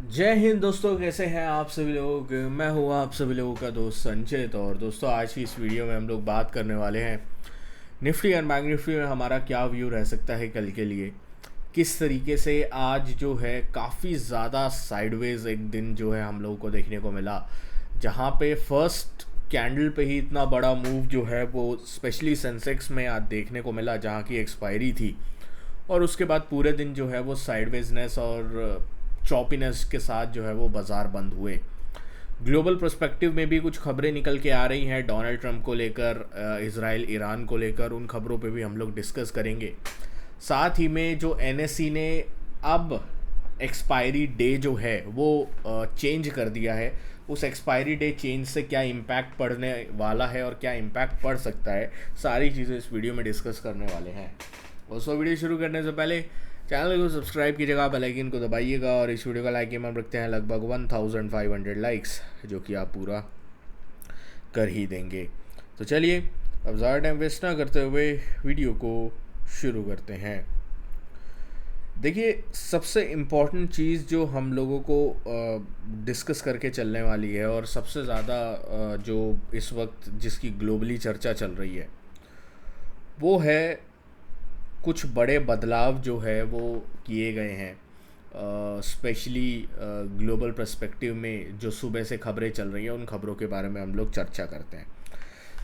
जय हिंद दोस्तों, कैसे हैं आप सभी लोग। मैं हूँ आप सभी लोगों का दोस्त संचित। और दोस्तों, आज की इस वीडियो में हम लोग बात करने वाले हैं निफ्टी एंड बैंक निफ्टी में हमारा क्या व्यू रह सकता है कल के लिए। किस तरीके से आज जो है काफ़ी ज़्यादा साइडवेज एक दिन जो है हम लोगों को देखने को मिला, जहाँ पे फर्स्ट कैंडल पे ही इतना बड़ा मूव जो है वो स्पेशली सेंसेक्स में आज देखने को मिला, जहाँ की एक्सपायरी थी। और उसके बाद पूरे दिन जो है वो साइडवेजनेस और चॉपीनेस के साथ जो है वो बाज़ार बंद हुए। ग्लोबल पर्सपेक्टिव में भी कुछ खबरें निकल के आ रही हैं डोनाल्ड ट्रंप को लेकर, इसराइल ईरान को लेकर। उन खबरों पे भी हम लोग डिस्कस करेंगे। साथ ही में जो एनएसई ने अब एक्सपायरी डे जो है वो चेंज कर दिया है, उस एक्सपायरी डे चेंज से क्या इम्पैक्ट पड़ने वाला है और क्या इम्पैक्ट पड़ सकता है, सारी चीज़ें इस वीडियो में डिस्कस करने वाले हैं। दोस्तों, वीडियो शुरू करने से पहले चैनल को सब्सक्राइब कीजिएगा, बेल आइकन को दबाइएगा और इस वीडियो का लाइक हम रखते हैं लगभग 1500 लाइक्स, जो कि आप पूरा कर ही देंगे। तो चलिए अब ज़्यादा टाइम वेस्ट ना करते हुए वीडियो को शुरू करते हैं। देखिए, सबसे इम्पॉर्टेंट चीज़ जो हम लोगों को डिस्कस करके चलने वाली है और सबसे ज़्यादा जो इस वक्त जिसकी ग्लोबली चर्चा चल रही है, वो है कुछ बड़े बदलाव जो है वो किए गए हैं। स्पेशली ग्लोबल पर्सपेक्टिव में जो सुबह से खबरें चल रही हैं, उन खबरों के बारे में हम लोग चर्चा करते हैं।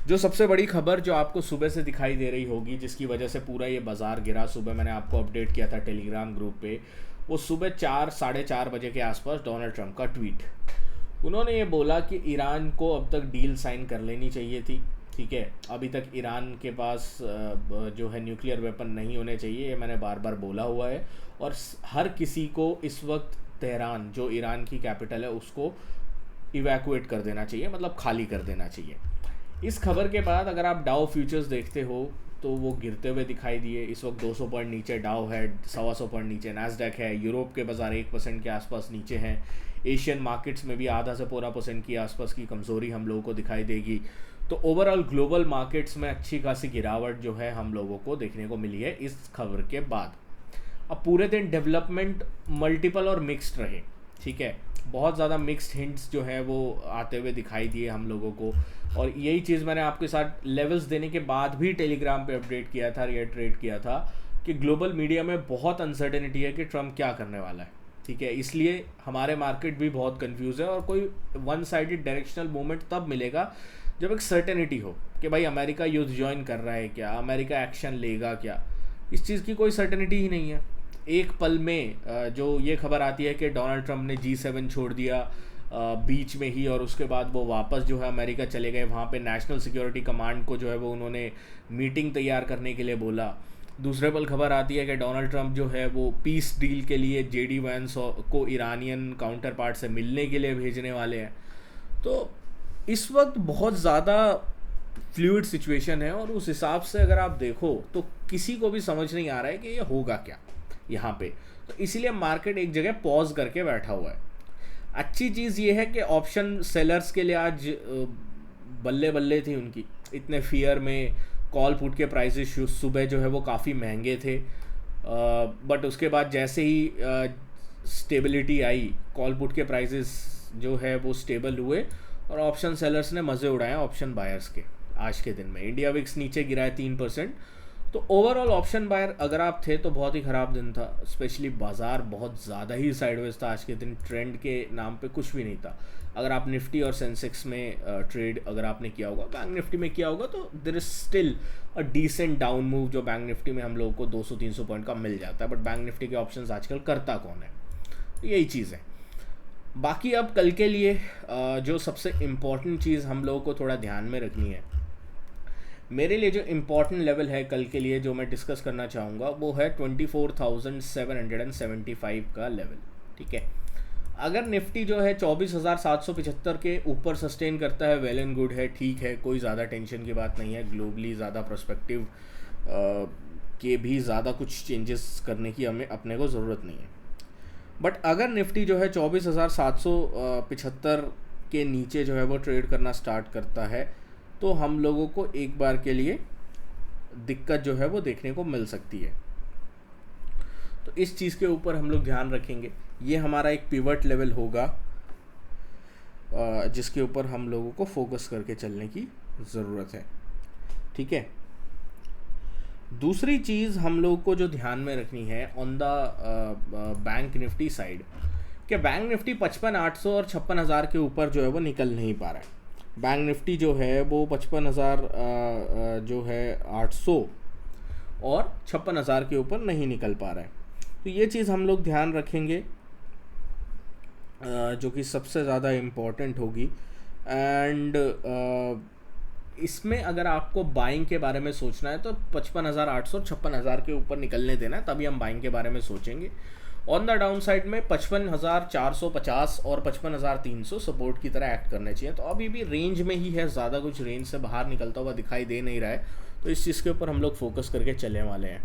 जो सबसे बड़ी खबर जो आपको सुबह से दिखाई दे रही होगी, जिसकी वजह से पूरा ये बाज़ार गिरा, सुबह मैंने आपको अपडेट किया था टेलीग्राम ग्रुप पे, वो सुबह 4 साढ़े 4 बजे के आसपास डोनाल्ड ट्रंप का ट्वीट। उन्होंने ये बोला कि ईरान को अब तक डील साइन कर लेनी चाहिए थी। ठीक है, अभी तक ईरान के पास जो है न्यूक्लियर वेपन नहीं होने चाहिए, ये मैंने बार बार बोला हुआ है। और हर किसी को इस वक्त तेहरान, जो ईरान की कैपिटल है, उसको इवैक्यूएट कर देना चाहिए, मतलब खाली कर देना चाहिए। इस खबर के बाद अगर आप डाउ फ्यूचर्स देखते हो तो वो गिरते हुए दिखाई दिए। इस वक्त 200 पॉइंट नीचे डाउ है, 125 पॉइंट नीचे नैस्डैक है। यूरोप के बाज़ार 1% के आसपास नीचे हैं। एशियन मार्केट्स में भी आधा से पूरा परसेंट की आसपास की कमज़ोरी हम लोगों को दिखाई देगी। तो ओवरऑल ग्लोबल मार्केट्स में अच्छी खासी गिरावट जो है हम लोगों को देखने को मिली है इस खबर के बाद। अब पूरे दिन डेवलपमेंट मल्टीपल और मिक्स्ड रहे। ठीक है, बहुत ज़्यादा मिक्स्ड हिंट्स जो है वो आते हुए दिखाई दिए हम लोगों को। और यही चीज़ मैंने आपके साथ लेवल्स देने के बाद भी टेलीग्राम पे अपडेट किया था, रिएटरेट किया था कि ग्लोबल मीडिया में बहुत अनसर्टेनिटी है कि ट्रम्प क्या करने वाला है। ठीक है, इसलिए हमारे मार्केट भी बहुत कंफ्यूज है और कोई वन साइडेड डायरेक्शनल मूवमेंट तब मिलेगा जब एक सर्टेनिटी हो कि भाई अमेरिका युद्ध ज्वाइन कर रहा है क्या, अमेरिका एक्शन लेगा क्या। इस चीज़ की कोई सर्टेनिटी ही नहीं है। एक पल में जो ये खबर आती है कि डोनाल्ड ट्रंप ने G7 छोड़ दिया बीच में ही, और उसके बाद वो वापस जो है अमेरिका चले गए। वहाँ पे नेशनल सिक्योरिटी कमांड को जो है वो उन्होंने मीटिंग तैयार करने के लिए बोला। दूसरे पल खबर आती है कि डोनाल्ड ट्रंप जो है वो पीस डील के लिए JD वैंस को ईरानियन काउंटर पार्ट से मिलने के लिए भेजने वाले हैं। तो इस वक्त बहुत ज़्यादा फ्लूइड सिचुएशन है, और उस हिसाब से अगर आप देखो तो किसी को भी समझ नहीं आ रहा है कि ये होगा क्या यहाँ पे। तो इसीलिए मार्केट एक जगह पॉज करके बैठा हुआ है। अच्छी चीज़ ये है कि ऑप्शन सेलर्स के लिए आज बल्ले बल्ले थी उनकी, इतने फियर में। कॉल पुट के प्राइसेस सुबह जो है वो काफ़ी महंगे थे, बट उसके बाद जैसे ही स्टेबिलिटी आई, कॉल पुट के प्राइसेस जो है वो स्टेबल हुए और ऑप्शन सेलर्स ने मज़े उड़ाए ऑप्शन बायर्स के। आज के दिन में इंडिया विक्स नीचे गिरा है 3%। तो ओवरऑल ऑप्शन बायर अगर आप थे तो बहुत ही ख़राब दिन था। स्पेशली बाज़ार बहुत ज़्यादा ही साइडवेज था आज के दिन, ट्रेंड के नाम पे कुछ भी नहीं था। अगर आप निफ्टी और सेंसेक्स में ट्रेड अगर आपने किया होगा, बैंक निफ्टी में किया होगा, तो there is still a decent down move जो बैंक निफ्टी में हम लोगों को 200-300 पॉइंट का मिल जाता है। बट बैंक निफ्टी के ऑप्शंस आजकल करता कौन है, तो यही चीज़ है। बाकी अब कल के लिए जो सबसे इम्पॉर्टेंट चीज़ हम लोगों को थोड़ा ध्यान में रखनी है, मेरे लिए जो इम्पॉर्टेंट लेवल है कल के लिए जो मैं डिस्कस करना चाहूँगा, वो है 24,775 का लेवल। ठीक है, अगर निफ्टी जो है 24,775 के ऊपर सस्टेन करता है, वेल एंड गुड है, ठीक है, कोई ज़्यादा टेंशन की बात नहीं है। ग्लोबली ज़्यादा प्रोस्पेक्टिव के भी ज़्यादा कुछ चेंजेस करने की हमें अपने को ज़रूरत नहीं है। बट अगर निफ्टी जो है 24,775 के नीचे जो है वो ट्रेड करना स्टार्ट करता है, तो हम लोगों को एक बार के लिए दिक्कत जो है वो देखने को मिल सकती है। तो इस चीज़ के ऊपर हम लोग ध्यान रखेंगे ये हमारा एक पिवट लेवल होगा जिसके ऊपर हम लोगों को फोकस करके चलने की ज़रूरत है। ठीक है, दूसरी चीज़ हम लोग को जो ध्यान में रखनी है on the bank Nifty side, कि बैंक निफ्टी 55,800 और 56,000 के ऊपर जो है वो निकल नहीं पा रहा है। बैंक निफ्टी जो है वो 55,000 जो है 800 और 56,000 के ऊपर नहीं निकल पा रहा है। तो ये चीज़ हम लोग ध्यान रखेंगे जो कि सबसे ज़्यादा इम्पॉर्टेंट होगी। एंड इसमें अगर आपको बाइंग के बारे में सोचना है तो 55,800 और 56,000 के ऊपर निकलने देना है, तभी हम बाइंग के बारे में सोचेंगे। ऑन द डाउन साइड में 55,450 और 55,300 सपोर्ट की तरह एक्ट करने चाहिए। तो अभी भी रेंज में ही है, ज़्यादा कुछ रेंज से बाहर निकलता हुआ दिखाई दे नहीं रहा है, तो इस चीज़ के ऊपर हम लोग फोकस करके चलने वाले हैं।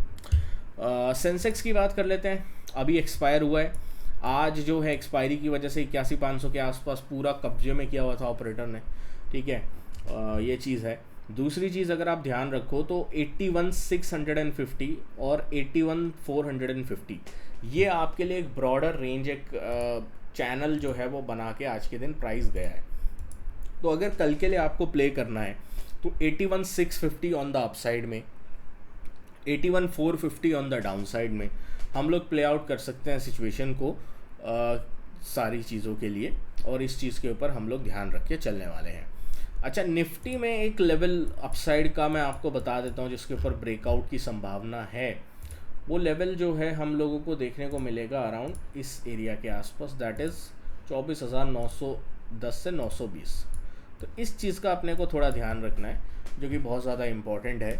सेंसेक्स की बात कर लेते हैं। अभी एक्सपायर हुआ है, आज जो है एक्सपायरी की वजह से 81,500 के आसपास पूरा कब्जे में किया हुआ था ऑपरेटर ने। ठीक है, ये चीज़ है। दूसरी चीज़ अगर आप ध्यान रखो तो 81,650 और 81,450 ये आपके लिए एक ब्रॉडर रेंज, एक चैनल जो है वो बना के आज के दिन प्राइस गया है। तो अगर कल के लिए आपको प्ले करना है तो 81,650 ऑन द अपसाइड में, 81,450 ऑन द डाउन साइड में हम लोग प्ले आउट कर सकते हैं सिचुएशन को सारी चीज़ों के लिए, और इस चीज़ के ऊपर हम लोग ध्यान रख के चलने वाले हैं। अच्छा, निफ्टी में एक लेवल अपसाइड का मैं आपको बता देता हूँ जिसके ऊपर ब्रेकआउट की संभावना है। वो लेवल जो है हम लोगों को देखने को मिलेगा अराउंड इस एरिया के आसपास, दैट इज़ 24,910 से 920। तो इस चीज़ का अपने को थोड़ा ध्यान रखना है, जो कि बहुत ज़्यादा इम्पॉर्टेंट है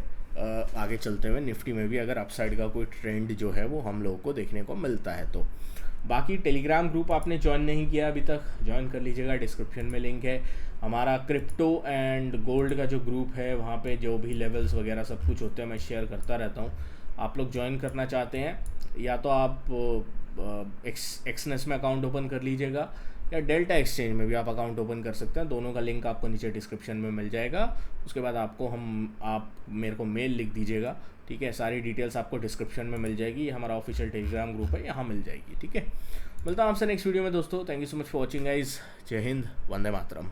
आगे चलते हुए निफ्टी में भी, अगर अपसाइड का कोई ट्रेंड जो है वो हम लोगों को देखने को मिलता है तो। बाकी टेलीग्राम ग्रुप आपने ज्वाइन नहीं किया अभी तक, ज्वाइन कर लीजिएगा, डिस्क्रिप्शन में लिंक है। हमारा क्रिप्टो एंड गोल्ड का जो ग्रुप है वहाँ पे जो भी लेवल्स वगैरह सब कुछ होते हैं मैं शेयर करता रहता हूँ। आप लोग ज्वाइन करना चाहते हैं या तो आप एक्सनेस में अकाउंट ओपन कर लीजिएगा, या डेल्टा एक्सचेंज में भी आप अकाउंट ओपन कर सकते हैं। दोनों का लिंक आपको नीचे डिस्क्रिप्शन में मिल जाएगा। उसके बाद आप मेरे को मेल लिख दीजिएगा। ठीक है, सारी डिटेल्स आपको डिस्क्रिप्शन में मिल जाएगी। ये हमारा ऑफिशियल टेलीग्राम ग्रुप है, यहाँ मिल जाएगी। ठीक है, मिलता हूँ आपसे नेक्स्ट वीडियो में दोस्तों। Thank you so much for watching guys. जय हिंद, वंदे मातरम।